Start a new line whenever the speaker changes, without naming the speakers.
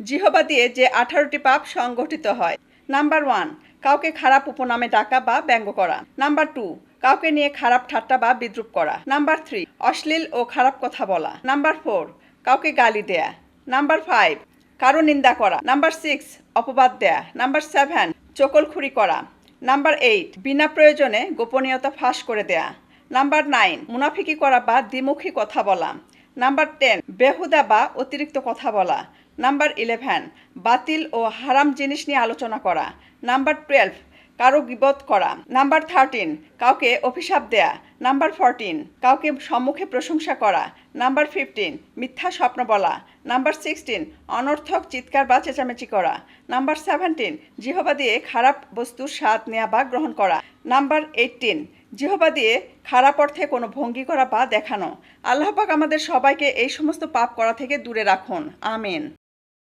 জিহবা দিয়ে যে 18টি পাপ সংগঠিত হয়। নাম্বার 1, কাউকে খারাপ উপনামে ডাকা বা ব্যঙ্গ করা। নাম্বার 2, কাউকে নিয়ে খারাপ ঠাট্টা বা বিদ্রূপ করা। নাম্বার 3, অশ্লীল ও খারাপ কথা বলা। নাম্বার 4, কাউকে গালি দেয়া। নাম্বার 5, কারো নিন্দা করা। নাম্বার 6, অপবাদ দেয়া। নাম্বার 7, চকলখুরি করা। নাম্বার 8, বিনা প্রয়োজনে গোপনীয়তা ফাঁস করে দেয়া। নাম্বার 9, মুনাফিকি করা বা দ্বিমুখী কথা বলা। নাম্বার 10, বেহুদা বা অতিরিক্ত কথা বলা। নাম্বার 11, বাতিল ও হারাম জিনিস নিয়ে আলোচনা করা। নাম্বার 12, কারো গীবত করা। নাম্বার 13, কাউকে অভিশাপ দেয়া। নাম্বার 14, কাউকে সম্মুখে প্রশংসা করা। নাম্বার 15, মিথ্যা স্বপ্ন বলা। নাম্বার 16, অনর্থক চিৎকার বা চেঁচামেচি করা। নাম্বার 17, জিহবা দিয়ে খারাপ বস্তুর স্বাদ নেওয়া বা গ্রহণ করা। নাম্বার 18, জিহবা দিয়ে খারাপ অর্থে কোনো ভঙ্গি করা বা দেখানো। আল্লাহ পাক আমাদের সবাইকে এই সমস্ত পাপ করা থেকে দূরে রাখুন। আমিন।